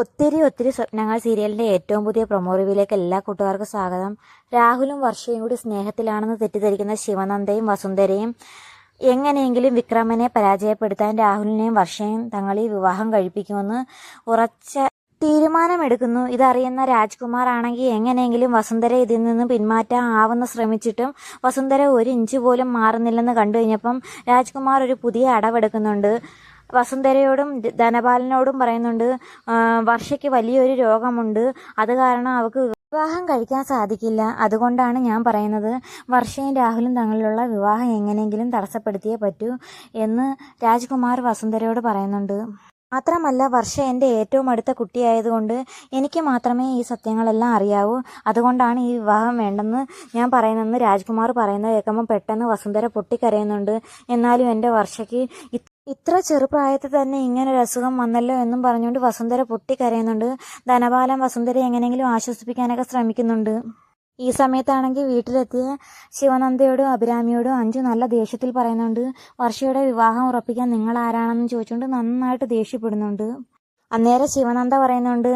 ഒത്തിരി സ്വപ്നങ്ങൾ സീരിയലിന്റെ ഏറ്റവും പുതിയ പ്രൊമോ റിവ്യൂയിലേക്ക് എല്ലാ കൂട്ടുകാർക്കും സ്വാഗതം. രാഹുലും വർഷയും കൂടി സ്നേഹത്തിലാണെന്ന് തെറ്റിദ്ധരിക്കുന്ന ശിവനന്ദയും വസുന്ധരയും എങ്ങനെയെങ്കിലും വിക്രമനെ പരാജയപ്പെടുത്താൻ രാഹുലിനെയും വർഷയും തങ്ങളീ വിവാഹം കഴിപ്പിക്കുമെന്ന് ഉറച്ച തീരുമാനമെടുക്കുന്നു. ഇതറിയുന്ന രാജ്കുമാർ ആണെങ്കിൽ എങ്ങനെയെങ്കിലും വസുന്ധര ഇതിൽ നിന്ന് പിന്മാറ്റാൻ ആവുന്ന ശ്രമിച്ചിട്ടും വസുന്ധര ഒരു ഇഞ്ച് പോലും മാറുന്നില്ലെന്ന് കണ്ടു കഴിഞ്ഞപ്പം രാജ്കുമാർ ഒരു പുതിയ അടവെടുക്കുന്നുണ്ട്. വസുന്ധരയോടും ധനപാലനോടും പറയുന്നുണ്ട്, വർഷയ്ക്ക് വലിയൊരു രോഗമുണ്ട്, അത് കാരണം അവൾക്ക് വിവാഹം കഴിക്കാൻ സാധിക്കില്ല. അതുകൊണ്ടാണ് ഞാൻ പറയുന്നത്, വർഷയും രാഹുലും തങ്ങളിലുള്ള വിവാഹം എങ്ങനെയെങ്കിലും തടസ്സപ്പെടുത്തിയേ പറ്റൂ എന്ന് രാജ്കുമാർ വസുന്ധരയോട് പറയുന്നുണ്ട്. മാത്രമല്ല, വർഷ എൻ്റെ ഏറ്റവും അടുത്ത കുട്ടിയായതുകൊണ്ട് എനിക്ക് മാത്രമേ ഈ സത്യങ്ങളെല്ലാം അറിയാവൂ. അതുകൊണ്ടാണ് ഈ വിവാഹം വേണ്ടെന്ന് ഞാൻ പറയുന്നതെന്ന് രാജ്കുമാർ പറയുന്നത് കേൾക്കുമ്പോൾ പെട്ടെന്ന് വസുന്ധര പൊട്ടിക്കരയുന്നുണ്ട്. എന്നാലും എൻ്റെ വർഷയ്ക്ക് ഇത്ര ചെറുപ്രായത്തിൽ തന്നെ ഇങ്ങനൊരു അസുഖം വന്നല്ലോ എന്നും പറഞ്ഞുകൊണ്ട് വസുന്ധര പൊട്ടിക്കരയുന്നുണ്ട്. ധനപാലൻ വസുന്ധരയെ എങ്ങനെയെങ്കിലും ആശ്വസിപ്പിക്കാനൊക്കെ ശ്രമിക്കുന്നുണ്ട്. ഈ സമയത്താണെങ്കിൽ വീട്ടിലെത്തിയ ശിവനന്ദയോടും അഭിരാമിയോടും അഞ്ജു നല്ല ദേഷ്യത്തിൽ പറയുന്നുണ്ട്. വർഷയുടെ വിവാഹം ഉറപ്പിക്കാൻ നിങ്ങൾ ആരാണെന്ന് ചോദിച്ചുകൊണ്ട് നന്നായിട്ട് ദേഷ്യപ്പെടുന്നുണ്ട്. അന്നേരം ശിവനന്ദ പറയുന്നുണ്ട്,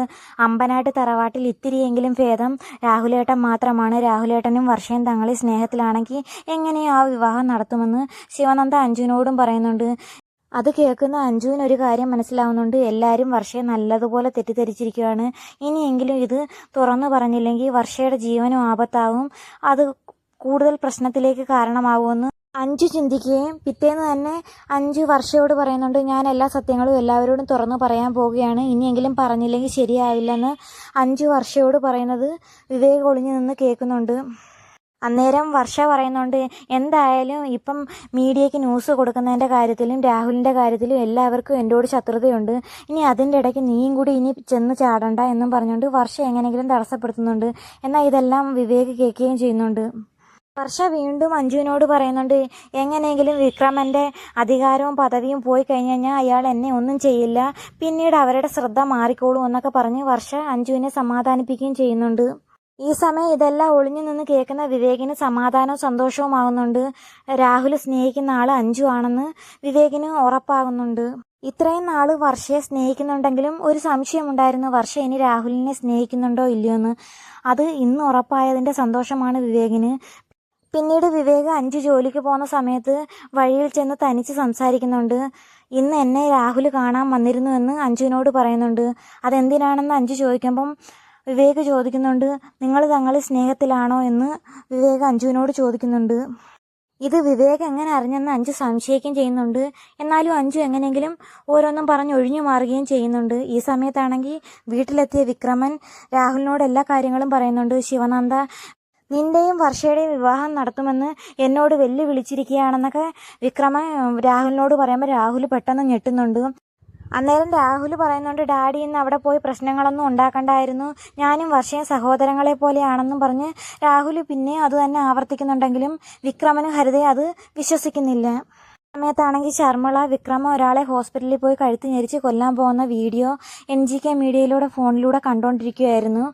അമ്പനാട്ട് തറവാട്ടിൽ ഇത്തിരിയെങ്കിലും ഭേദം രാഹുലേട്ടൻ മാത്രമാണ്. രാഹുലേട്ടനും വർഷയും തങ്ങളിൽ സ്നേഹത്തിലാണെങ്കിൽ എങ്ങനെയോ ആ വിവാഹം നടത്തുമെന്ന് ശിവനന്ദ അഞ്ജുവിനോടും പറയുന്നുണ്ട്. അത് കേൾക്കുന്ന അഞ്ജുവിന് ഒരു കാര്യം മനസ്സിലാവുന്നുണ്ട്, എല്ലാവരും വർഷയെ നല്ലതുപോലെ തെറ്റിദ്ധരിച്ചിരിക്കുകയാണ്. ഇനിയെങ്കിലും ഇത് തുറന്നു പറഞ്ഞില്ലെങ്കിൽ വർഷയുടെ ജീവനും ആപത്താവും, അത് കൂടുതൽ പ്രശ്നത്തിലേക്ക് കാരണമാവുമെന്ന് അഞ്ജു ചിന്തിക്കുകയും പിറ്റേന്ന് തന്നെ അഞ്ജു വർഷയോട് പറയുന്നുണ്ട്, ഞാൻ എല്ലാ സത്യങ്ങളും എല്ലാവരോടും തുറന്നു പറയാൻ പോവുകയാണ്, ഇനിയെങ്കിലും പറഞ്ഞില്ലെങ്കിൽ ശരിയാവില്ലെന്ന് അഞ്ജു വർഷയോട് പറയുന്നത് വിവേക് ഒളിഞ്ഞു നിന്ന് കേൾക്കുന്നുണ്ട്. അന്നേരം വർഷ പറയുന്നുണ്ട്, എന്തായാലും ഇപ്പം മീഡിയയ്ക്ക് ന്യൂസ് കൊടുക്കുന്നതിൻ്റെ കാര്യത്തിലും രാഹുലിൻ്റെ കാര്യത്തിലും എല്ലാവർക്കും എന്നോട് ശത്രുതയുണ്ട്. ഇനി അതിൻ്റെ ഇടയ്ക്ക് നീയും കൂടി ഇനി ചെന്ന് ചാടണ്ട എന്നും പറഞ്ഞുകൊണ്ട് വർഷ എങ്ങനെയെങ്കിലും തടസ്സപ്പെടുത്തുന്നുണ്ട്. എന്നാൽ ഇതെല്ലാം വിവേക് കേൾക്കുകയും ചെയ്യുന്നുണ്ട്. വർഷ വീണ്ടും അഞ്ജുവിനോട് പറയുന്നുണ്ട്, എങ്ങനെയെങ്കിലും വിക്രമൻ്റെ അധികാരവും പദവിയും പോയി കഴിഞ്ഞ് കഴിഞ്ഞാൽ അയാൾ എന്നെ ഒന്നും ചെയ്യില്ല, പിന്നീട് അവരുടെ ശ്രദ്ധ മാറിക്കോളും എന്നൊക്കെ പറഞ്ഞ് വർഷ അഞ്ജുവിനെ സമാധാനിപ്പിക്കുകയും ചെയ്യുന്നുണ്ട്. ഈ സമയം ഇതെല്ലാം ഒളിഞ്ഞു നിന്ന് കേൾക്കുന്ന വിവേകിന് സമാധാനവും സന്തോഷവുമാകുന്നുണ്ട്. രാഹുൽ സ്നേഹിക്കുന്ന ആൾ അഞ്ജു ആണെന്ന് വിവേകിന് ഉറപ്പാകുന്നുണ്ട്. ഇത്രയും നാൾ വർഷയെ സ്നേഹിക്കുന്നുണ്ടെങ്കിലും ഒരു സംശയമുണ്ടായിരുന്നു, വർഷ ഇനി രാഹുലിനെ സ്നേഹിക്കുന്നുണ്ടോ ഇല്ലയോ എന്ന്. അത് ഇന്ന് ഉറപ്പായതിൻ്റെ സന്തോഷമാണ് വിവേകിന്. പിന്നീട് വിവേക് അഞ്ജു ജോലിക്ക് പോകുന്ന സമയത്ത് വഴിയിൽ ചെന്ന് തനിച്ച് സംസാരിക്കുന്നുണ്ട്. ഇന്ന് എന്നെ രാഹുൽ കാണാൻ വന്നിരുന്നു എന്ന് അഞ്ജുവിനോട് പറയുന്നുണ്ട്. അതെന്തിനാണെന്ന് അഞ്ജു ചോദിക്കുമ്പം വിവേക് ചോദിക്കുന്നുണ്ട്, നിങ്ങൾ തങ്ങളിൽ സ്നേഹത്തിലാണോ എന്ന് വിവേക് അഞ്ജുവിനോട് ചോദിക്കുന്നുണ്ട്. ഇത് വിവേക് എങ്ങനെ അറിഞ്ഞെന്ന് അഞ്ജു സംശയിക്കുകയും ചെയ്യുന്നുണ്ട്. എന്നാലും അഞ്ജു എങ്ങനെയെങ്കിലും ഓരോന്നും പറഞ്ഞ് ഒഴിഞ്ഞു മാറുകയും ചെയ്യുന്നുണ്ട്. ഈ സമയത്താണെങ്കിൽ വീട്ടിലെത്തിയ വിക്രമൻ രാഹുലിനോട് എല്ലാ കാര്യങ്ങളും പറയുന്നുണ്ട്. ശിവനന്ദ നിന്റെയും വർഷയുടെയും വിവാഹം നടത്തുമെന്ന് എന്നോട് വെല്ലുവിളിച്ചിരിക്കുകയാണെന്നൊക്കെ വിക്രമൻ രാഹുലിനോട് പറയുമ്പോൾ രാഹുൽ പെട്ടെന്ന് ഞെട്ടുന്നുണ്ട്. അന്നേരം രാഹുൽ പറയുന്നുണ്ട്, ഡാഡി ഇന്ന് അവിടെ പോയി പ്രശ്നങ്ങളൊന്നും ഉണ്ടാക്കണ്ടായിരുന്നു, ഞാനും വർഷയും സഹോദരങ്ങളെ പോലെയാണെന്നും പറഞ്ഞ് രാഹുൽ പിന്നെ അത് തന്നെ ആവർത്തിക്കുന്നുണ്ടെങ്കിലും വിക്രമനും ഹരിതയും അത് വിശ്വസിക്കുന്നില്ല. സമയത്താണെങ്കിൽ ശർമ്മള വിക്രമ ഒരാളെ ഹോസ്പിറ്റലിൽ പോയി കഴുത്ത് ഞെരിച്ച് കൊല്ലാൻ പോകുന്ന വീഡിയോ NGK മീഡിയയിലൂടെ ഫോണിലൂടെ കണ്ടുകൊണ്ടിരിക്കുകയായിരുന്നു.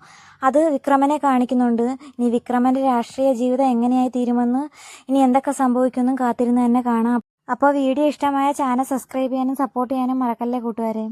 അത് വിക്രമനെ കാണിക്കുന്നുണ്ട്. ഇനി വിക്രമൻ്റെ രാഷ്ട്രീയ ജീവിതം എങ്ങനെയായി തീരുമെന്ന്, ഇനി എന്തൊക്കെ സംഭവിക്കുമെന്നും കാത്തിരുന്ന് തന്നെ കാണാം. അപ്പോൾ വീഡിയോ ഇഷ്ടമായ ചാനൽ സബ്സ്ക്രൈബ് ചെയ്യാനും സപ്പോർട്ട് ചെയ്യാനും മറക്കല്ലേ കൂട്ടുകാരെ.